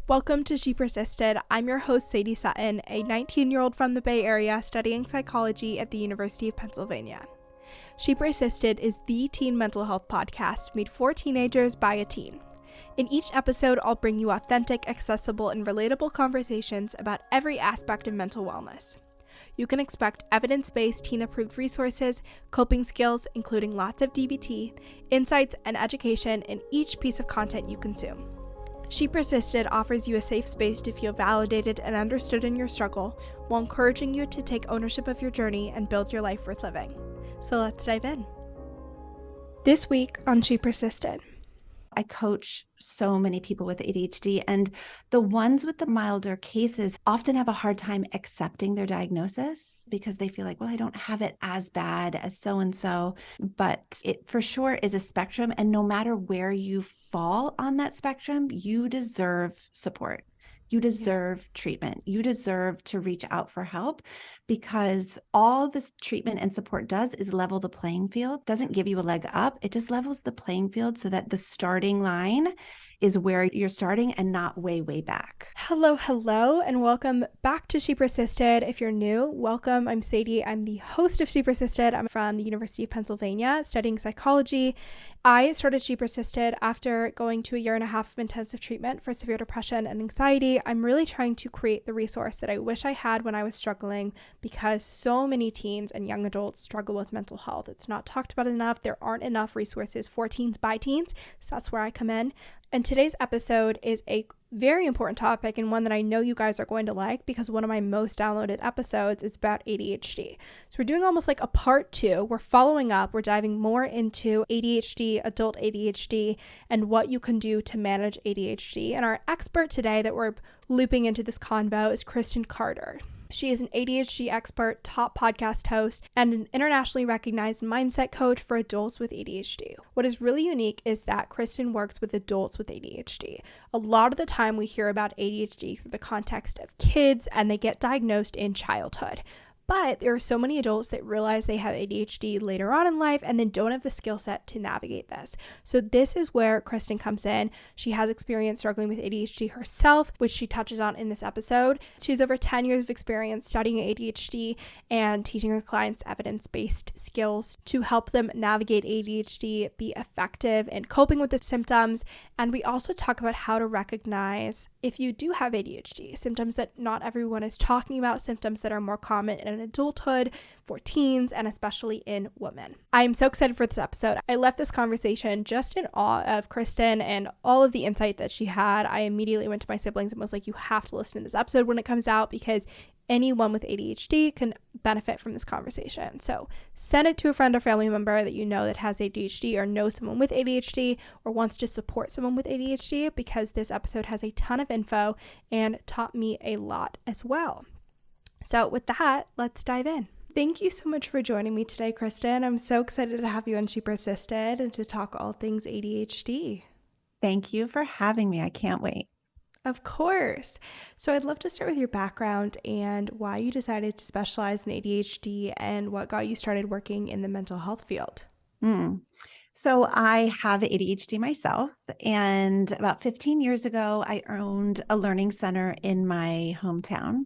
Welcome to She Persisted. I'm your host, Sadie Sutton, a 19-year-old from the Bay Area studying psychology at the University of Pennsylvania. She Persisted is the teen mental health podcast made for teenagers by a teen. In each episode, I'll bring you authentic, accessible, and relatable conversations about every aspect of mental wellness. You can expect evidence-based teen-approved resources, coping skills, including lots of DBT, insights, and education in each piece of content you consume. She Persisted offers you a safe space to feel validated and understood in your struggle, while encouraging you to take ownership of your journey and build your life worth living. So let's dive in. This week on She Persisted. I coach so many people with ADHD, and the ones with the milder cases often have a hard time accepting their diagnosis because they feel like, well, I don't have it as bad as so-and-so, but it for sure is a spectrum. And no matter where you fall on that spectrum, you deserve support. You deserve treatment. You deserve to reach out for help, because all this treatment and support does is level the playing field. Doesn't give you a leg up. It just levels the playing field so that the starting line is where you're starting and not way, way back. Hello, and welcome back to She Persisted. If you're new, welcome. I'm Sadie. I'm the host of She Persisted. I'm from the University of Pennsylvania studying psychology. I started She Persisted after going to a 1.5 years of intensive treatment for severe depression and anxiety. I'm really trying to create the resource that I wish I had when I was struggling, because so many teens and young adults struggle with mental health. It's not talked about enough. There aren't enough resources for teens by teens, so that's where I come in. And today's episode is a very important topic, and one that I know you guys are going to like, because one of my most downloaded episodes is about ADHD. So we're doing almost like a part 2. We're following up. We're diving more into ADHD, adult ADHD, and what you can do to manage ADHD. And our expert today that we're looping into this convo is Kristen Carder. She is an ADHD expert, top podcast host, and an internationally recognized mindset coach for adults with ADHD. What is really unique is that Kristen works with adults with ADHD. A lot of the time we hear about ADHD through the context of kids, and they get diagnosed in childhood. But there are so many adults that realize they have ADHD later on in life and then don't have the skill set to navigate this. So this is where Kristen comes in. She has experience struggling with ADHD herself, which she touches on in this episode. She has over 10 years of experience studying ADHD and teaching her clients evidence-based skills to help them navigate ADHD, be effective in coping with the symptoms. And we also talk about how to recognize if you do have ADHD, symptoms that not everyone is talking about, symptoms that are more common in adulthood, for teens, and especially in women. I am so excited for this episode. I left this conversation just in awe of Kristen and all of the insight that she had. I immediately went to my siblings and was like, you have to listen to this episode when it comes out, because anyone with ADHD can benefit from this conversation. So send it to a friend or family member that you know that has ADHD, or knows someone with ADHD, or wants to support someone with ADHD, because this episode has a ton of info and taught me a lot as well. So with that, let's dive in. Thank you so much for joining me today, Kristen. I'm so excited to have you on She Persisted and to talk all things ADHD. Thank you for having me. I can't wait. Of course. So I'd love to start with your background and why you decided to specialize in ADHD and what got you started working in the mental health field. So I have ADHD myself, and about 15 years ago, I owned a learning center in my hometown.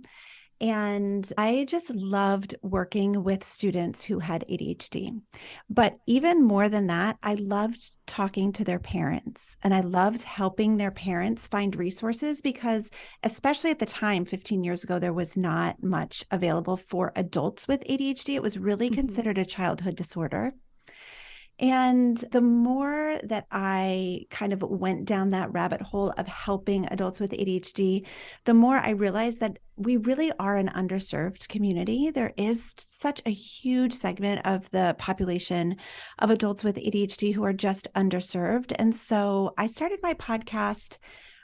And I just loved working with students who had ADHD. But even more than that, I loved talking to their parents, and I loved helping their parents find resources, because especially at the time, 15 years ago, there was not much available for adults with ADHD. It was really considered a childhood disorder. And the more that I kind of went down that rabbit hole of helping adults with ADHD, the more I realized that we really are an underserved community. There is such a huge segment of the population of adults with ADHD who are just underserved. And so I started my podcast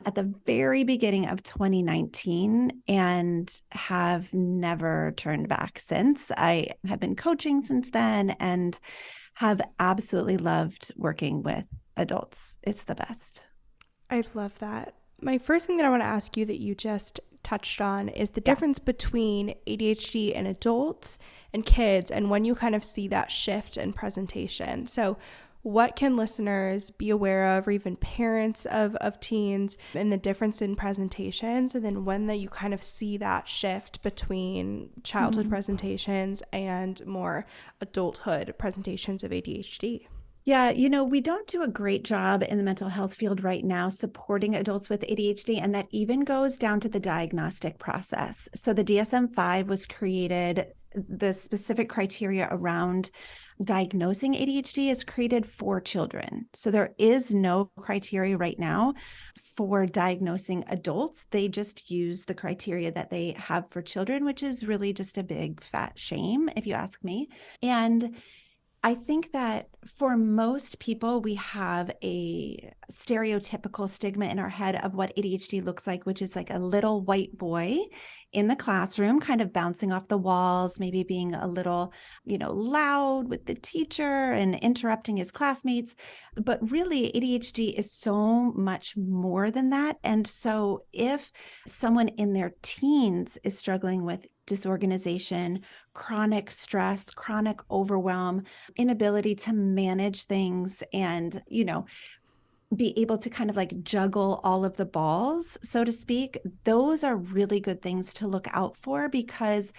at the very beginning of 2019 and have never turned back since. I have been coaching since then and have absolutely loved working with adults. It's the best. I love that. My first thing that I want to ask you that you just touched on is the difference between ADHD in adults and kids, and when you kind of see that shift in presentation. So what can listeners be aware of, or even parents of teens, and the difference in presentations, and then when that you kind of see that shift between childhood presentations and more adulthood presentations of ADHD? Yeah, we don't do a great job in the mental health field right now supporting adults with ADHD, and that even goes down to the diagnostic process. So the DSM-5 was created, the specific criteria around diagnosing ADHD is created for children. So there is no criteria right now for diagnosing adults. They just use the criteria that they have for children, which is really just a big fat shame, if you ask me. And I think that for most people, we have a stereotypical stigma in our head of what ADHD looks like, which is like a little white boy in the classroom, kind of bouncing off the walls, maybe being a little, loud with the teacher and interrupting his classmates. But really, ADHD is so much more than that. And so if someone in their teens is struggling with disorganization, chronic stress, chronic overwhelm, inability to manage things, and, be able to kind of like juggle all of the balls, so to speak, those are really good things to look out for, because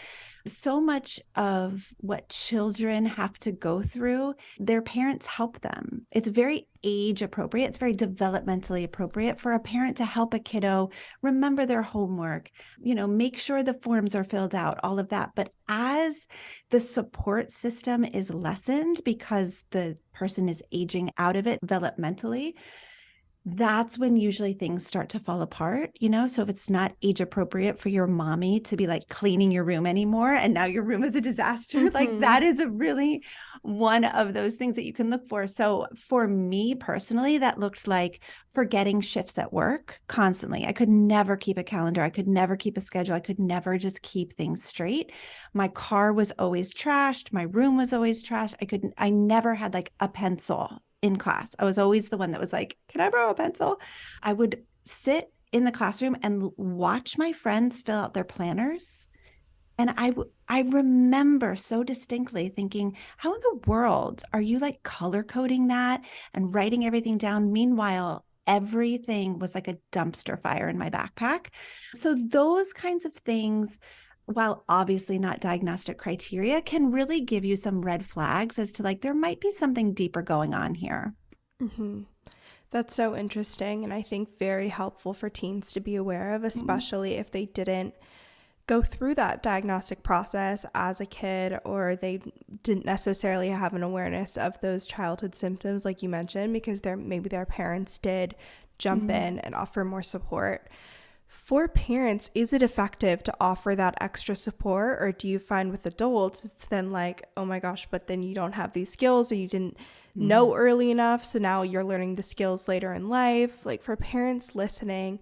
so much of what children have to go through, their parents help them. It's very age appropriate. It's very developmentally appropriate for a parent to help a kiddo remember their homework, make sure the forms are filled out, all of that. But as the support system is lessened because the person is aging out of it developmentally, that's when usually things start to fall apart, So if it's not age appropriate for your mommy to be like cleaning your room anymore, and now your room is a disaster, like that is a really one of those things that you can look for. So for me personally, that looked like forgetting shifts at work constantly. I could never keep a calendar. I could never keep a schedule. I could never just keep things straight. My car was always trashed. My room was always trashed. I never had like a pencil in class. I was always the one that was like, can I borrow a pencil? I would sit in the classroom and watch my friends fill out their planners. And I remember so distinctly thinking, how in the world are you like color coding that and writing everything down? Meanwhile, everything was like a dumpster fire in my backpack. So those kinds of things, while obviously not diagnostic criteria, can really give you some red flags as to like, there might be something deeper going on here. That's so interesting, and I think very helpful for teens to be aware of, especially if they didn't go through that diagnostic process as a kid, or they didn't necessarily have an awareness of those childhood symptoms like you mentioned, because maybe their parents did jump in and offer more support. For parents, is it effective to offer that extra support, or do you find with adults it's then like, oh my gosh, but then you don't have these skills, or you didn't know early enough, so now you're learning the skills later in life? Like, for parents listening,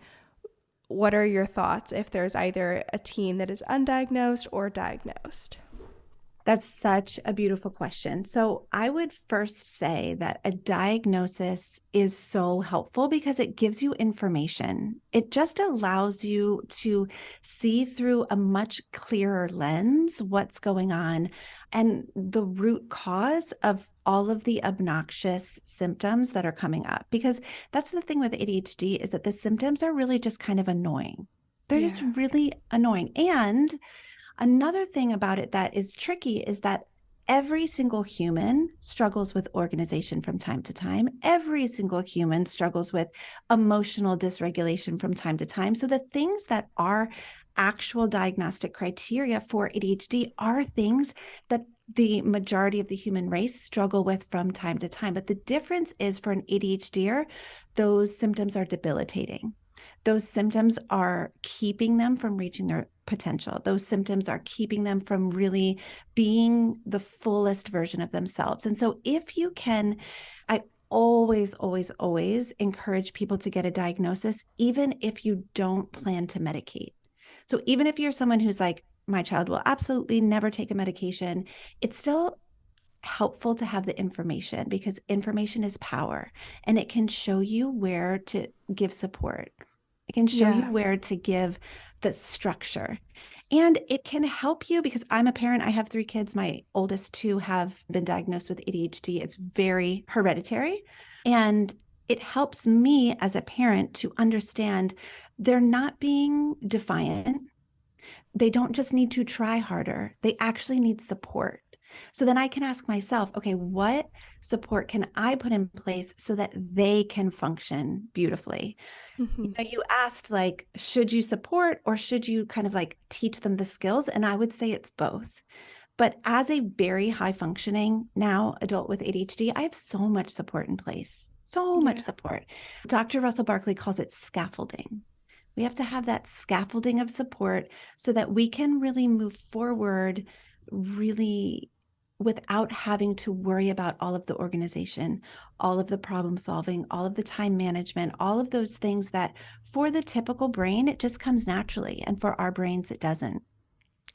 what are your thoughts if there's either a teen that is undiagnosed or diagnosed? That's such a beautiful question. So I would first say that a diagnosis is so helpful because it gives you information. It just allows you to see through a much clearer lens what's going on and the root cause of all of the obnoxious symptoms that are coming up. Because that's the thing with ADHD, is that the symptoms are really just kind of annoying. They're just really annoying. And another thing about it that is tricky is that every single human struggles with organization from time to time. Every single human struggles with emotional dysregulation from time to time. So the things that are actual diagnostic criteria for ADHD are things that the majority of the human race struggle with from time to time. But the difference is, for an ADHDer, those symptoms are debilitating. Those symptoms are keeping them from reaching their potential. Those symptoms are keeping them from really being the fullest version of themselves. And so if you can, I always, always, always encourage people to get a diagnosis, even if you don't plan to medicate. So even if you're someone who's like, my child will absolutely never take a medication, it's still helpful to have the information, because information is power, and it can show you where to give support. It can show you where to give the structure. And it can help you because I'm a parent. I have 3 kids. My oldest 2 have been diagnosed with ADHD. It's very hereditary. And it helps me as a parent to understand they're not being defiant. They don't just need to try harder, they actually need support. So then I can ask myself, okay, what support can I put in place so that they can function beautifully? Mm-hmm. You asked, like, should you support or should you kind of like teach them the skills? And I would say it's both. But as a very high functioning now adult with ADHD, I have so much support in place, so much Yeah. support. Dr. Russell Barkley calls it scaffolding. We have to have that scaffolding of support so that we can really move forward, really without having to worry about all of the organization, all of the problem solving, all of the time management, all of those things that for the typical brain, it just comes naturally. And for our brains, it doesn't.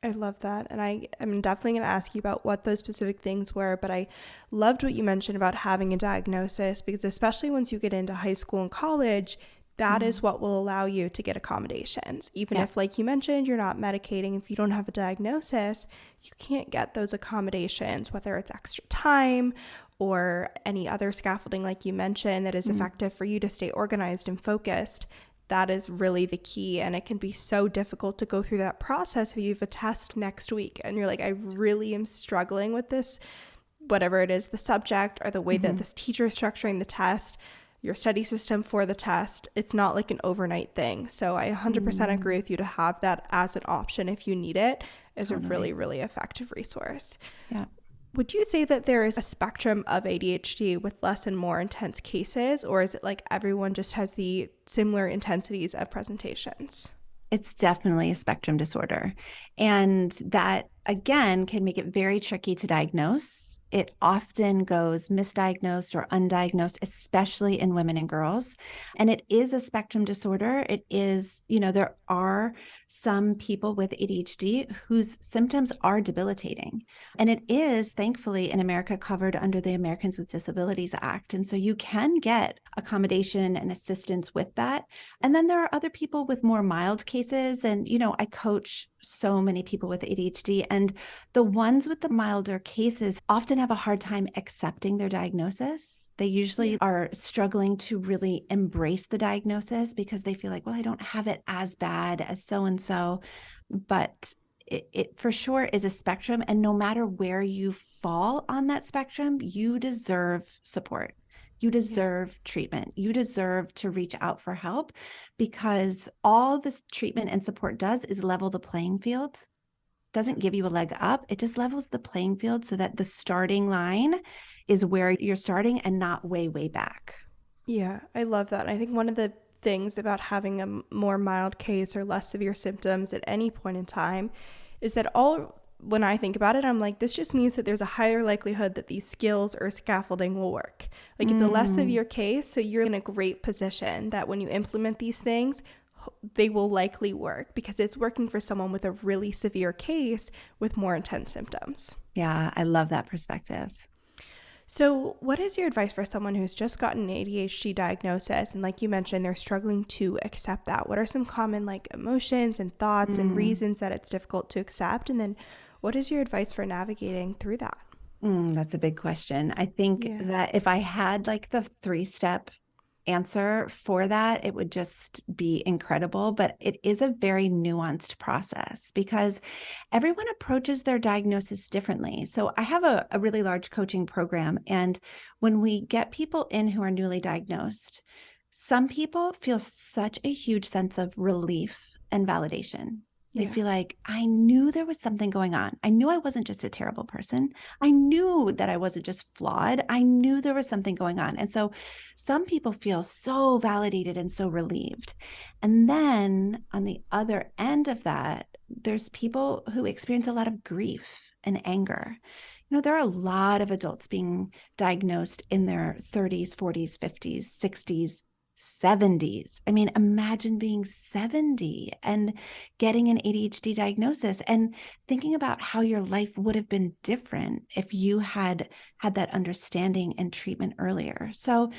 I love that. And I'm definitely going to ask you about what those specific things were, but I loved what you mentioned about having a diagnosis, because especially once you get into high school and college, that is what will allow you to get accommodations. Even if, like you mentioned, you're not medicating, if you don't have a diagnosis, you can't get those accommodations, whether it's extra time or any other scaffolding, like you mentioned, that is effective for you to stay organized and focused. That is really the key. And it can be so difficult to go through that process if you have a test next week and you're like, I really am struggling with this, whatever it is, the subject or the way that this teacher is structuring the test, your study system for the test. It's not like an overnight thing. So I 100% agree with you to have that as an option if you need it is a really, really effective resource. Yeah. Would you say that there is a spectrum of ADHD with less and more intense cases, or is it like everyone just has the similar intensities of presentations? It's definitely a spectrum disorder. And that, again, can make it very tricky to diagnose. It often goes misdiagnosed or undiagnosed, especially in women and girls. And it is a spectrum disorder. It is, there are some people with ADHD whose symptoms are debilitating. And it is, thankfully, in America covered under the Americans with Disabilities Act. And so you can get accommodation and assistance with that. And then there are other people with more mild cases. And, I coach so many people with ADHD, and the ones with the milder cases often have a hard time accepting their diagnosis. They usually are struggling to really embrace the diagnosis because they feel like, well, I don't have it as bad as so-and-so, but it for sure is a spectrum. And no matter where you fall on that spectrum, you deserve support. You deserve treatment. You deserve to reach out for help, because all this treatment and support does is level the playing field. Doesn't give you a leg up. It just levels the playing field so that the starting line is where you're starting and not way, way back. Yeah, I love that. I think one of the things about having a more mild case or less severe symptoms at any point in time is that when I think about it, I'm like, this just means that there's a higher likelihood that these skills or scaffolding will work. Like it's a less severe case, so you're in a great position that when you implement these things, they will likely work because it's working for someone with a really severe case with more intense symptoms. Yeah, I love that perspective. So what is your advice for someone who's just gotten an ADHD diagnosis and, like you mentioned, they're struggling to accept that? What are some common emotions and thoughts and reasons that it's difficult to accept? And then what is your advice for navigating through that? That's a big question. I think that if I had the 3-step answer for that, it would just be incredible. But it is a very nuanced process because everyone approaches their diagnosis differently. So I have a really large coaching program. And when we get people in who are newly diagnosed, some people feel such a huge sense of relief and validation. They feel like, I knew there was something going on. I knew I wasn't just a terrible person. I knew that I wasn't just flawed. I knew there was something going on. And so some people feel so validated and so relieved. And then on the other end of that, there's people who experience a lot of grief and anger. There are a lot of adults being diagnosed in their 30s, 40s, 50s, 60s, 70s. I mean, imagine being 70 and getting an ADHD diagnosis and thinking about how your life would have been different if you had had that understanding and treatment earlier. So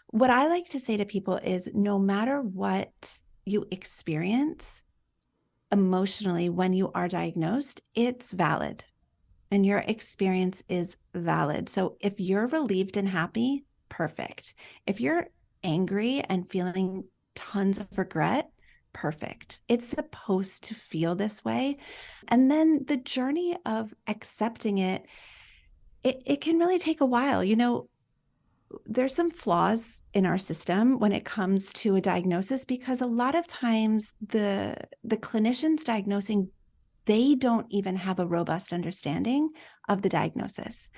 what I like to say to people is no matter what you experience, emotionally when you are diagnosed, it's valid and your experience is valid. So if you're relieved and happy, perfect. If you're angry and feeling tons of regret, perfect. It's supposed to feel this way. And then the journey of accepting it can really take a while. There's some flaws in our system when it comes to a diagnosis, because a lot of times the clinicians diagnosing, they don't even have a robust understanding of the diagnosis.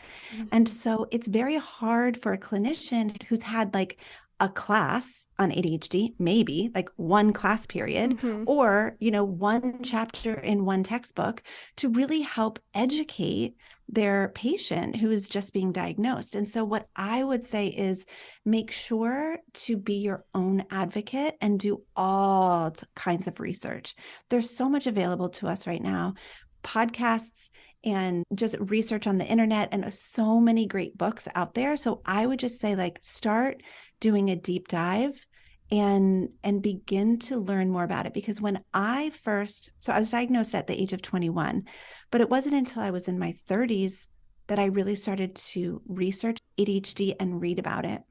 And so it's very hard for a clinician who's had like a class on ADHD, maybe like one class period, or, one chapter in one textbook, to really help educate their patient who is just being diagnosed. And so what I would say is make sure to be your own advocate and do all kinds of research. There's so much available to us right now, podcasts and just research on the internet, and so many great books out there. So I would just say, like, start doing a deep dive and begin to learn more about it. Because when I was diagnosed at the age of 21, but it wasn't until I was in my 30s that I really started to research ADHD and read about it.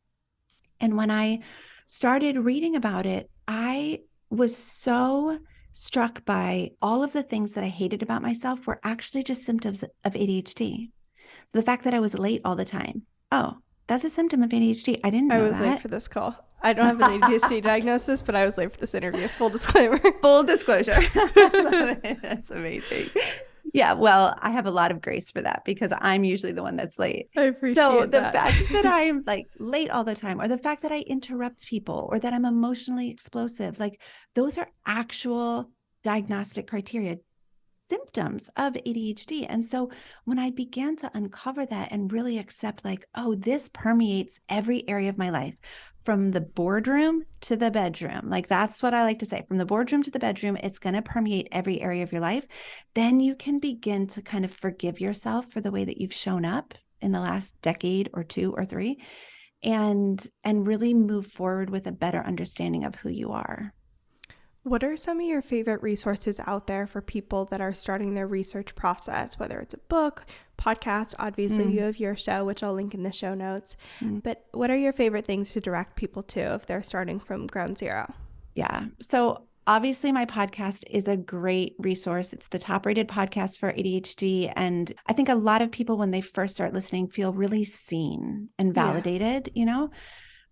And when I started reading about it, I was so struck by all of the things that I hated about myself were actually just symptoms of ADHD. So the fact that I was late all the time, oh, that's a symptom of ADHD. I didn't know that. I was late for this call. I don't have an ADHD diagnosis, but I was late for this interview. Full disclaimer. Full disclosure. I love it. That's amazing. Yeah, well, I have a lot of grace for that because I'm usually the one that's late. I appreciate that. So the fact that I'm like late all the time, or the fact that I interrupt people, or that I'm emotionally explosive, like those are actual diagnostic criteria, symptoms of ADHD. And so when I began to uncover that and really accept, like, oh, this permeates every area of my life, from the boardroom to the bedroom, like that's what I like to say, from the boardroom to the bedroom, it's going to permeate every area of your life. Then you can begin to kind of forgive yourself for the way that you've shown up in the last decade or two or three, and really move forward with a better understanding of who you are. What are some of your favorite resources out there for people that are starting their research process, whether it's a book, podcast? Obviously, you have your show, which I'll link in the show notes. But what are your favorite things to direct people to if they're starting from ground zero? Yeah. So obviously, my podcast is a great resource. It's the top rated podcast for ADHD. And I think a lot of people, when they first start listening, feel really seen and validated,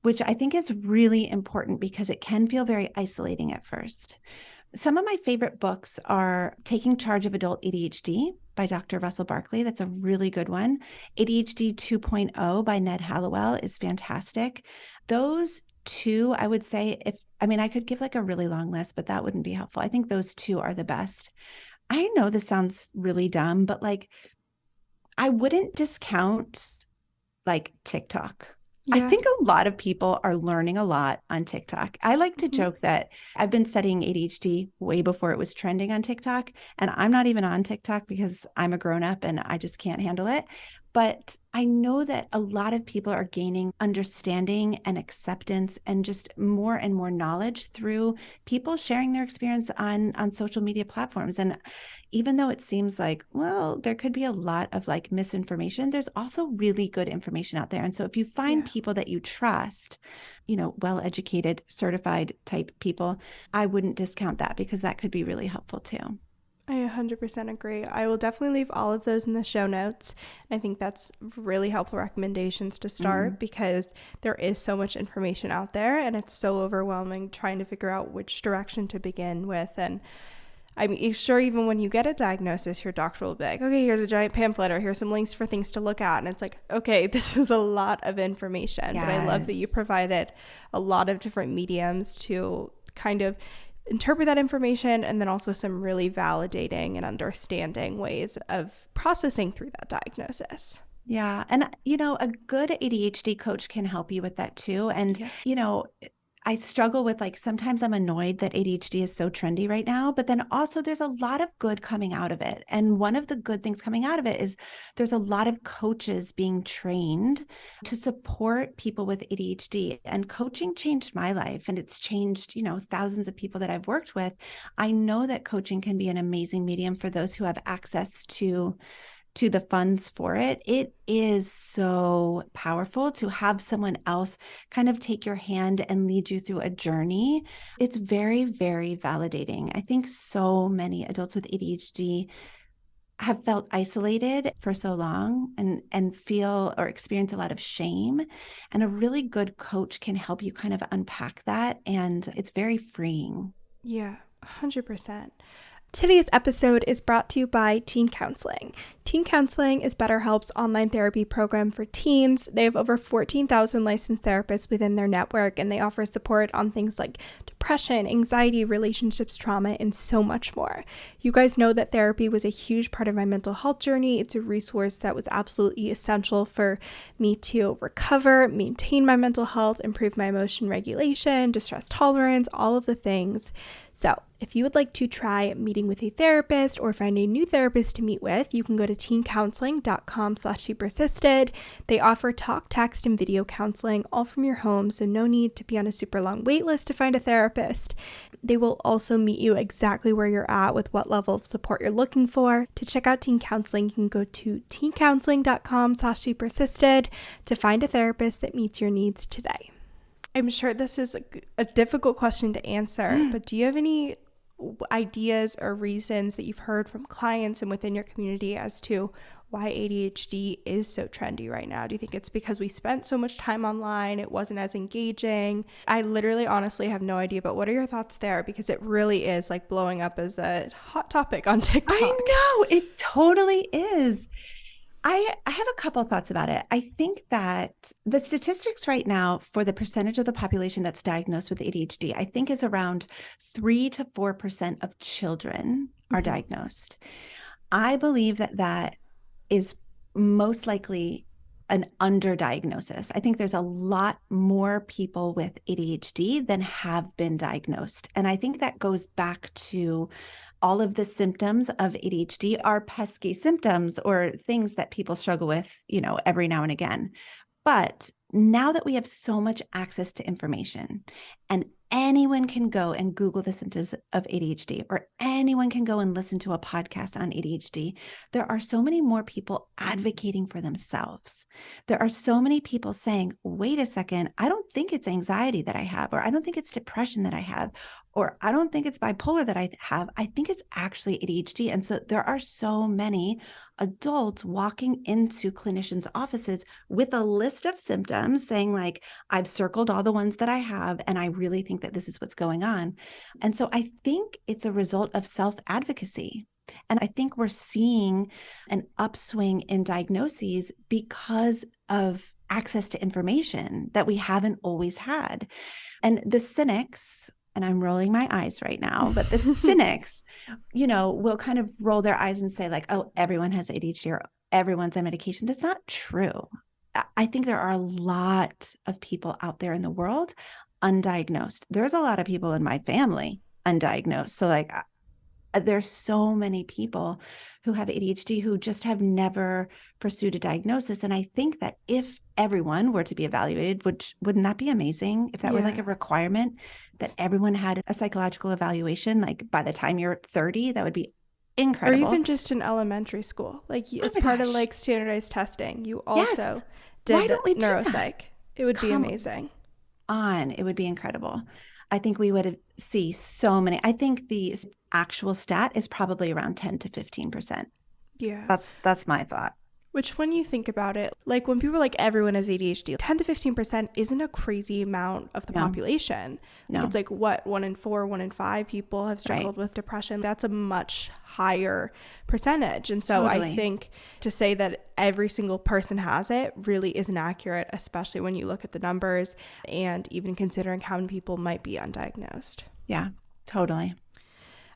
which I think is really important because it can feel very isolating at first. Some of my favorite books are Taking Charge of Adult ADHD by Dr. Russell Barkley. That's a really good one. ADHD 2.0 by Ned Hallowell is fantastic. Those two, I would say, I could give like a really long list, but that wouldn't be helpful. I think those two are the best. I know this sounds really dumb, but like, I wouldn't discount like TikTok. I think a lot of people are learning a lot on TikTok. I like to joke that I've been studying ADHD way before it was trending on TikTok, and I'm not even on TikTok because I'm a grown-up and I just can't handle it. But I know that a lot of people are gaining understanding and acceptance and just more and more knowledge through people sharing their experience on social media platforms. And even though it seems like, well, there could be a lot of like misinformation, there's also really good information out there. And so if you find people that you trust, well-educated, certified type people, I wouldn't discount that because that could be really helpful too. I 100% agree. I will definitely leave all of those in the show notes. I think that's really helpful recommendations to start because there is so much information out there and it's so overwhelming trying to figure out which direction to begin with. And I mean, sure, even when you get a diagnosis, your doctor will be like, okay, here's a giant pamphlet or here's some links for things to look at. And it's like, okay, this is a lot of information. Yes. But I love that you provided a lot of different mediums to kind of interpret that information, and then also some really validating and understanding ways of processing through that diagnosis. Yeah. And, a good ADHD coach can help you with that too. And, I struggle with, like, sometimes I'm annoyed that ADHD is so trendy right now, but then also there's a lot of good coming out of it. And one of the good things coming out of it is there's a lot of coaches being trained to support people with ADHD. And coaching changed my life, and it's changed, thousands of people that I've worked with. I know that coaching can be an amazing medium for those who have access to the funds for it. It is so powerful to have someone else kind of take your hand and lead you through a journey. It's very, very validating. I think so many adults with ADHD have felt isolated for so long and feel or experience a lot of shame. And a really good coach can help you kind of unpack that. And it's very freeing. Yeah, 100%. Today's episode is brought to you by Teen Counseling. Teen Counseling is BetterHelp's online therapy program for teens. They have over 14,000 licensed therapists within their network, and they offer support on things like depression, anxiety, relationships, trauma, and so much more. You guys know that therapy was a huge part of my mental health journey. It's a resource that was absolutely essential for me to recover, maintain my mental health, improve my emotion regulation, distress tolerance, all of the things. So if you would like to try meeting with a therapist or find a new therapist to meet with, you can go to teencounseling.com/persisted. They offer talk, text, and video counseling all from your home, so no need to be on a super long wait list to find a therapist. They will also meet you exactly where you're at with what level of support you're looking for. To check out Teen Counseling, you can go to teencounseling.com/persisted to find a therapist that meets your needs today. I'm sure this is a difficult question to answer, but do you have any ideas or reasons that you've heard from clients and within your community as to why ADHD is so trendy right now? Do you think it's because we spent so much time online, it wasn't as engaging? I literally honestly have no idea, but what are your thoughts there? Because it really is like blowing up as a hot topic on TikTok. I know, it totally is. I have a couple of thoughts about it. I think that the statistics right now for the percentage of the population that's diagnosed with ADHD, I think is around 3 to 4% of children are diagnosed. I believe that is most likely an underdiagnosis. I think there's a lot more people with ADHD than have been diagnosed. And I think that goes back to all of the symptoms of ADHD are pesky symptoms or things that people struggle with, every now and again. But now that we have so much access to information and anyone can go and Google the symptoms of ADHD, or anyone can go and listen to a podcast on ADHD, there are so many more people advocating for themselves. There are so many people saying, wait a second, I don't think it's anxiety that I have, or I don't think it's depression that I have, or I don't think it's bipolar that I have. I think it's actually ADHD. And so there are so many adults walking into clinicians' offices with a list of symptoms saying, like, I've circled all the ones that I have, and I really think that this is what's going on. And so I think it's a result of self-advocacy. And I think we're seeing an upswing in diagnoses because of access to information that we haven't always had. And the cynics, and I'm rolling my eyes right now, but the cynics, will kind of roll their eyes and say, like, oh, everyone has ADHD or everyone's on medication. That's not true. I think there are a lot of people out there in the world undiagnosed. There's a lot of people in my family undiagnosed. So like, there's so many people who have ADHD who just have never pursued a diagnosis. And I think that if everyone were to be evaluated, wouldn't that be amazing? If that were like a requirement that everyone had a psychological evaluation, like by the time you're 30, that would be incredible. Or even just in elementary school, like as part of like standardized testing, you also did neuropsych. It would be amazing. It would be incredible. I think we would see so many. I think the actual stat is probably around 10 to 15%. Yeah. That's my thought. Which, when you think about it, like when people are like, everyone has ADHD, 10 to 15% isn't a crazy amount of the population. No. It's like, what, 1 in 4, 1 in 5 people have struggled with depression. That's a much higher percentage. And so I think to say that every single person has it really isn't accurate, especially when you look at the numbers and even considering how many people might be undiagnosed. Yeah, totally.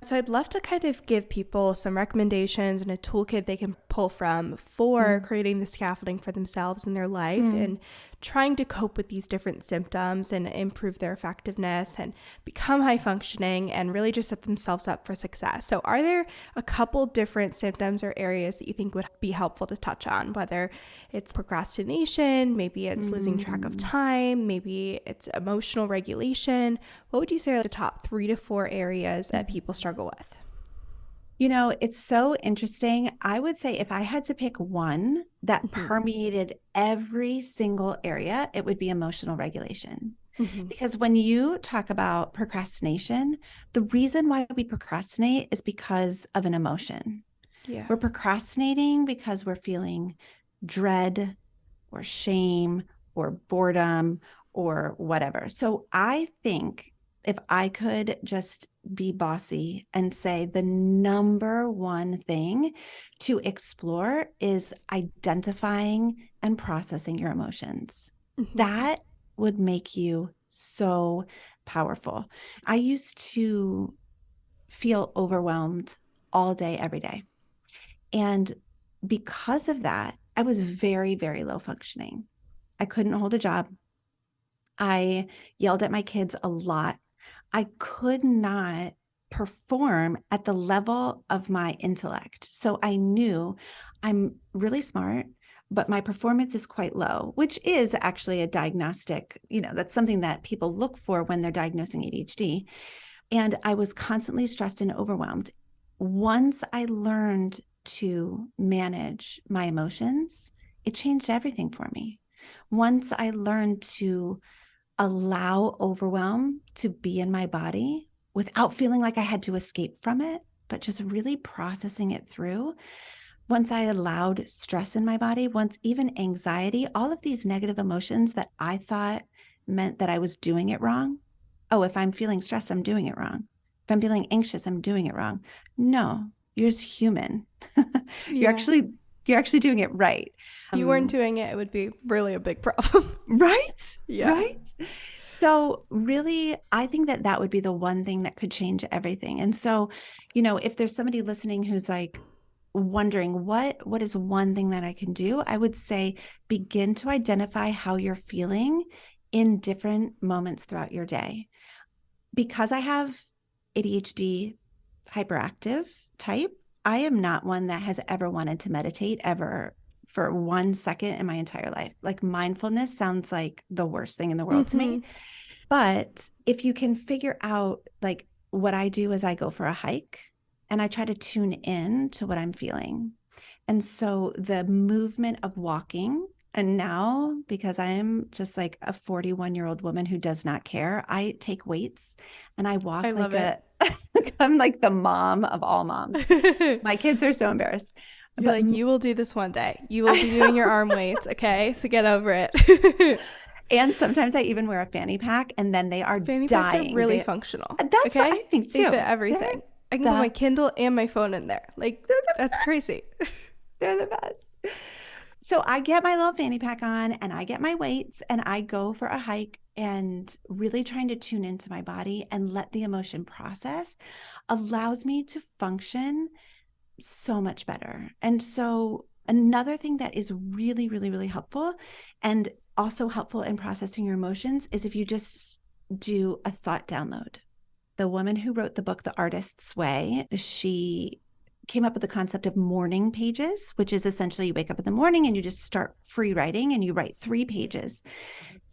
So I'd love to kind of give people some recommendations and a toolkit they can pull from for creating the scaffolding for themselves in their life and trying to cope with these different symptoms and improve their effectiveness and become high functioning and really just set themselves up for success. So are there a couple different symptoms or areas that you think would be helpful to touch on, whether it's procrastination, maybe it's losing track of time, maybe it's emotional regulation? What would you say are the top 3 to 4 areas that people struggle with? It's so interesting. I would say if I had to pick one that permeated every single area, it would be emotional regulation. Because when you talk about procrastination, the reason why we procrastinate is because of an emotion. Yeah. We're procrastinating because we're feeling dread or shame or boredom or whatever. So I think if I could just be bossy and say the number one thing to explore is identifying and processing your emotions. That would make you so powerful. I used to feel overwhelmed all day, every day. And because of that, I was very, very low functioning. I couldn't hold a job. I yelled at my kids a lot. I could not perform at the level of my intellect. So I knew I'm really smart, but my performance is quite low, which is actually a diagnostic, that's something that people look for when they're diagnosing ADHD. And I was constantly stressed and overwhelmed. Once I learned to manage my emotions, it changed everything for me. Once I learned to allow overwhelm to be in my body without feeling like I had to escape from it, but just really processing it through. Once I allowed stress in my body, once even anxiety, all of these negative emotions that I thought meant that I was doing it wrong. Oh, if I'm feeling stressed, I'm doing it wrong. If I'm feeling anxious, I'm doing it wrong. No, you're just human. You're actually doing it right. If you weren't doing it, it would be really a big problem. Right? Yeah. Right? So really, I think that would be the one thing that could change everything. And so, if there's somebody listening who's like wondering what is one thing that I can do, I would say begin to identify how you're feeling in different moments throughout your day. Because I have ADHD hyperactive type, I am not one that has ever wanted to meditate ever for 1 second in my entire life. Like mindfulness sounds like the worst thing in the world to me. But if you can figure out, like, what I do is I go for a hike and I try to tune in to what I'm feeling. And so the movement of walking, and now because I am just like a 41-year-old woman who does not care, I take weights and I walk I'm like the mom of all moms. My kids are so embarrassed. You're like, you will do this one day. You will be doing your arm weights. Okay. So get over it. And sometimes I even wear a fanny pack, and then they are fanny dying. Packs are really functional. That's what I think too. They fit everything. I can put my Kindle and my phone in there. Like, that's crazy. They're the best. So I get my little fanny pack on and I get my weights and I go for a hike, and really trying to tune into my body and let the emotion process allows me to function so much better. And so another thing that is really, really, really helpful and also helpful in processing your emotions is if you just do a thought download. The woman who wrote the book, The Artist's Way, she came up with the concept of morning pages, which is essentially you wake up in the morning and you just start free writing and you write 3 pages.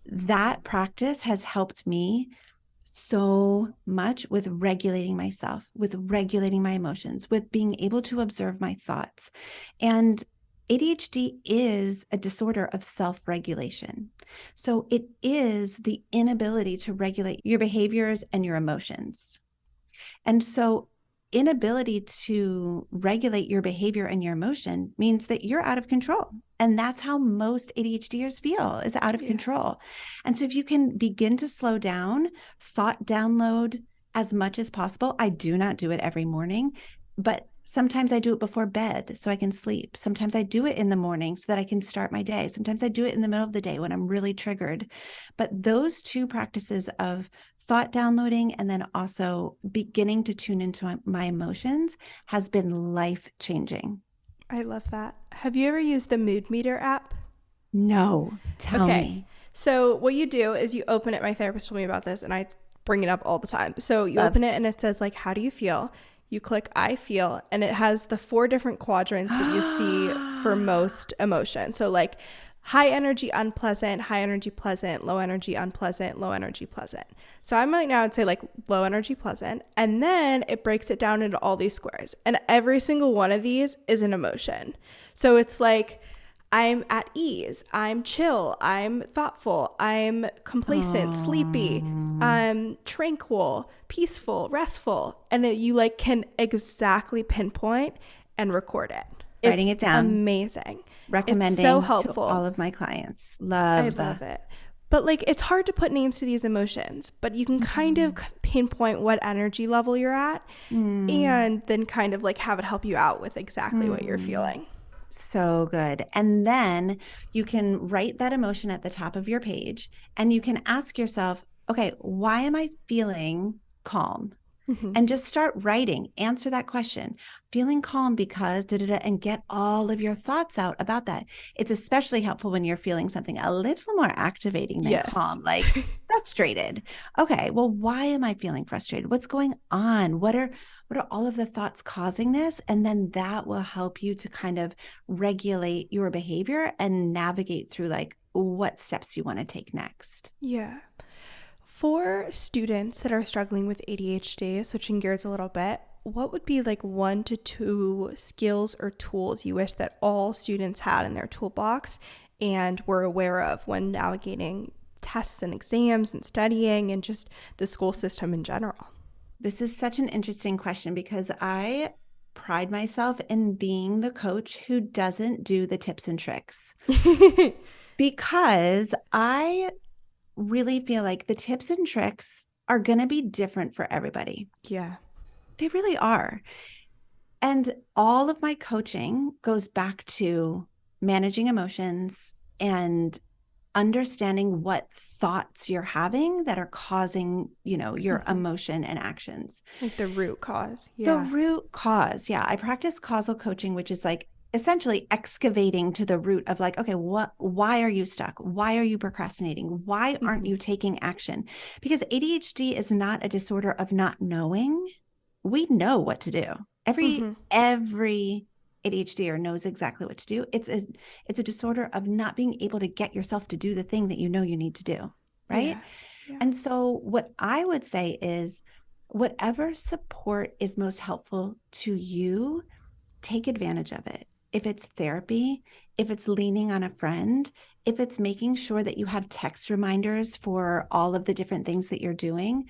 That practice has helped me so much with regulating myself, with regulating my emotions, with being able to observe my thoughts. And ADHD is a disorder of self-regulation. So it is the inability to regulate your behaviors and your emotions. And so inability to regulate your behavior and your emotion means that you're out of control. And that's how most ADHDers feel, is out of control. And so if you can begin to slow down, thought download as much as possible. I do not do it every morning, but sometimes I do it before bed so I can sleep. Sometimes I do it in the morning so that I can start my day. Sometimes I do it in the middle of the day when I'm really triggered. But those 2 practices of thought downloading and then also beginning to tune into my emotions has been life-changing. I love that. Have you ever used the Mood Meter app? No, tell me. So what you do is you open it. My therapist told me about this, and I bring it up all the time. So you Love. open it, and it says, like, how do you feel? You click I feel, and it has the 4 different quadrants that you see for most emotion. So like high energy, unpleasant, high energy, pleasant, low energy, unpleasant, low energy, pleasant. So I might now say like low energy, pleasant, and then it breaks it down into all these squares, and every single one of these is an emotion. So it's like, I'm at ease, I'm chill, I'm thoughtful, I'm complacent, sleepy, I'm tranquil, peaceful, restful. And you like can exactly pinpoint and record it. Writing it down. Amazing. Recommending it's so helpful to all of my clients. I love it. But like, it's hard to put names to these emotions, but you can kind of pinpoint what energy level you're at and then kind of like have it help you out with exactly what you're feeling. So good. And then you can write that emotion at the top of your page, and you can ask yourself, okay, why am I feeling calm? And just start writing. Answer that question. Feeling calm because and get all of your thoughts out about that. It's especially helpful when you're feeling something a little more activating than calm, like frustrated. Okay, well, why am I feeling frustrated? What's going on? What are all of the thoughts causing this? And then that will help you to kind of regulate your behavior and navigate through like what steps you want to take next. Yeah. For students that are struggling with ADHD, switching gears a little bit, what would be like 1 to 2 skills or tools you wish that all students had in their toolbox and were aware of when navigating tests and exams and studying and just the school system in general? This is such an interesting question because I pride myself in being the coach who doesn't do the tips and tricks because I really feel like the tips and tricks are going to be different for everybody. Yeah. They really are. And all of my coaching goes back to managing emotions and understanding what thoughts you're having that are causing, your emotion and actions. Like the root cause. Yeah. The root cause. Yeah. I practice causal coaching, which is like essentially excavating to the root of like, okay, why are you stuck? Why are you procrastinating? Why aren't you taking action? Because ADHD is not a disorder of not knowing. We know what to do. Every ADHDer knows exactly what to do. It's a disorder of not being able to get yourself to do the thing that you know you need to do, right? Yeah. And so what I would say is whatever support is most helpful to you, take advantage of it. If it's therapy, if it's leaning on a friend, if it's making sure that you have text reminders for all of the different things that you're doing.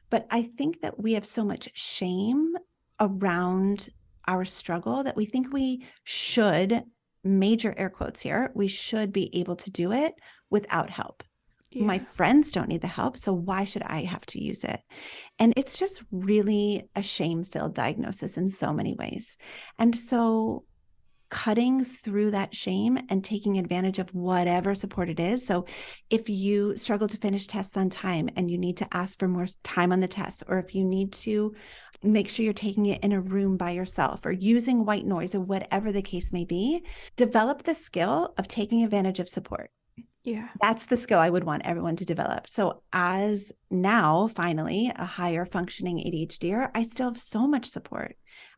But I think that we have so much shame around our struggle that we think we should, major air quotes here, we should be able to do it without help. Yeah. My friends don't need the help, so why should I have to use it? And it's just really a shame-filled diagnosis in so many ways. And so cutting through that shame and taking advantage of whatever support it is. So if you struggle to finish tests on time and you need to ask for more time on the test, or if you need to make sure you're taking it in a room by yourself or using white noise or whatever the case may be, develop the skill of taking advantage of support. Yeah. That's the skill I would want everyone to develop. So as now, finally, a higher functioning ADHDer, I still have so much support.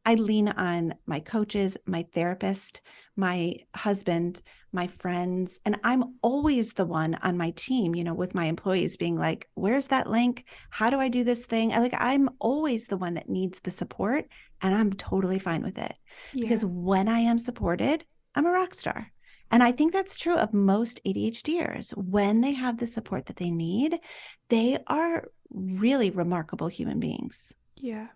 I lean on my coaches, my therapist, my husband, my friends, and I'm always the one on my team, with my employees being like, where's that link? How do I do this thing? I'm always the one that needs the support, and I'm totally fine with it. Yeah. Because when I am supported, I'm a rock star. And I think that's true of most ADHDers. When they have the support that they need, they are really remarkable human beings. Yeah,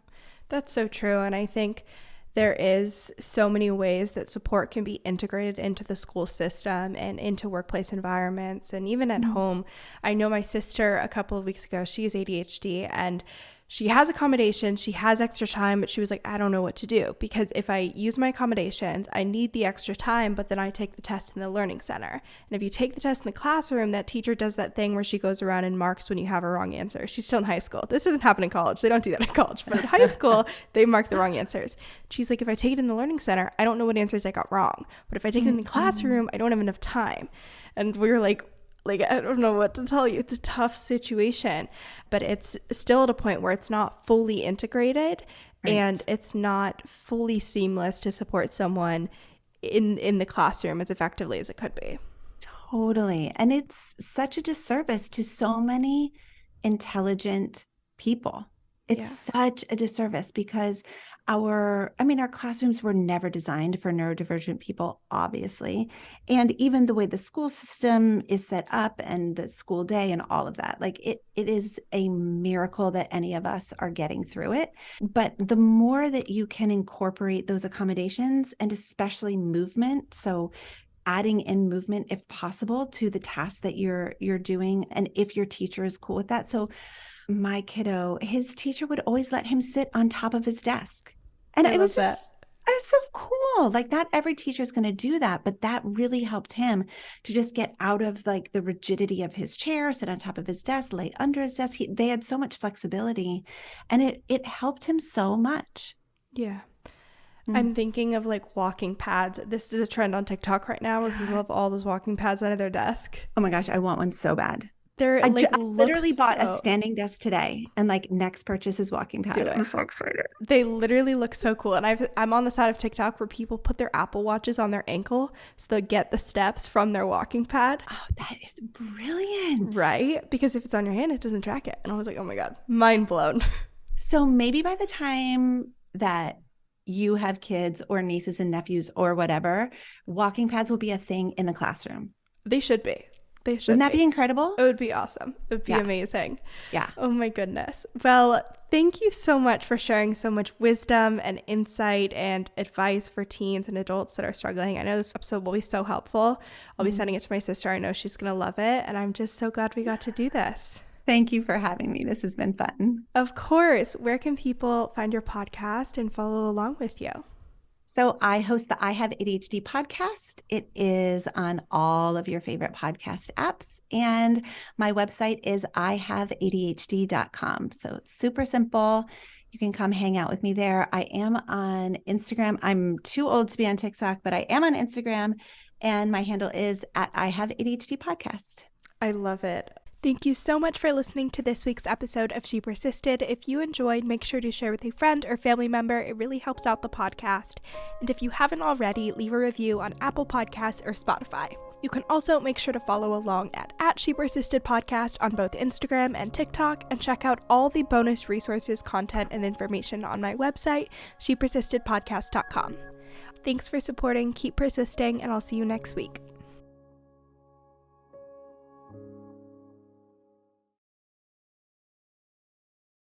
that's so true. And I think there is so many ways that support can be integrated into the school system and into workplace environments and even at home. I know my sister a couple of weeks ago, she has ADHD and she has accommodations, she has extra time, but she was like, I don't know what to do because if I use my accommodations, I need the extra time, but then I take the test in the learning center. And if you take the test in the classroom, that teacher does that thing where she goes around and marks when you have a wrong answer. She's still in high school. This doesn't happen in college. They don't do that in college, but in high school, they mark the wrong answers. She's like, if I take it in the learning center, I don't know what answers I got wrong. But if I take it in the classroom, I don't have enough time. And we were like, Like, I don't know what to tell you. It's a tough situation, but it's still at a point where it's not fully integrated and it's not fully seamless to support someone in the classroom as effectively as it could be. Totally. And it's such a disservice to so many intelligent people. It's such a disservice because our classrooms were never designed for neurodivergent people, obviously. And even the way the school system is set up and the school day and all of that, like it is a miracle that any of us are getting through it. But the more that you can incorporate those accommodations and especially movement, so adding in movement if possible to the task that you're doing, and if your teacher is cool with that. So my kiddo, his teacher would always let him sit on top of his desk. And it was just so cool. Like, not every teacher is going to do that, but that really helped him to just get out of like the rigidity of his chair, sit on top of his desk, lay under his desk. They had so much flexibility, and it helped him so much. Yeah. I'm thinking of like walking pads. This is a trend on TikTok right now where people have all those walking pads under their desk. Oh my gosh, I want one so bad. I literally bought a standing desk today, and like next purchase is walking pad. I'm so excited. They literally look so cool. And I'm on the side of TikTok where people put their Apple Watches on their ankle so they get the steps from their walking pad. Oh, that is brilliant. Right? Because if it's on your hand, it doesn't track it. And I was like, oh my God, mind blown. So maybe by the time that you have kids or nieces and nephews or whatever, walking pads will be a thing in the classroom. They should be. Wouldn't that be incredible? It would be awesome. It would be amazing. Yeah. Oh my goodness. Well, thank you so much for sharing so much wisdom and insight and advice for teens and adults that are struggling. I know this episode will be so helpful. I'll be sending it to my sister. I know she's going to love it. And I'm just so glad we got to do this. Thank you for having me. This has been fun. Of course. Where can people find your podcast and follow along with you? So I host the I Have ADHD podcast. It is on all of your favorite podcast apps. And my website is ihaveadhd.com. So it's super simple. You can come hang out with me there. I am on Instagram. I'm too old to be on TikTok, but I am on Instagram. And my handle is at I Have ADHD podcast. I love it. Thank you so much for listening to this week's episode of She Persisted. If you enjoyed, make sure to share with a friend or family member. It really helps out the podcast. And if you haven't already, leave a review on Apple Podcasts or Spotify. You can also make sure to follow along at She Persisted Podcast on both Instagram and TikTok, and check out all the bonus resources, content, and information on my website, shepersistedpodcast.com. Thanks for supporting, keep persisting, and I'll see you next week.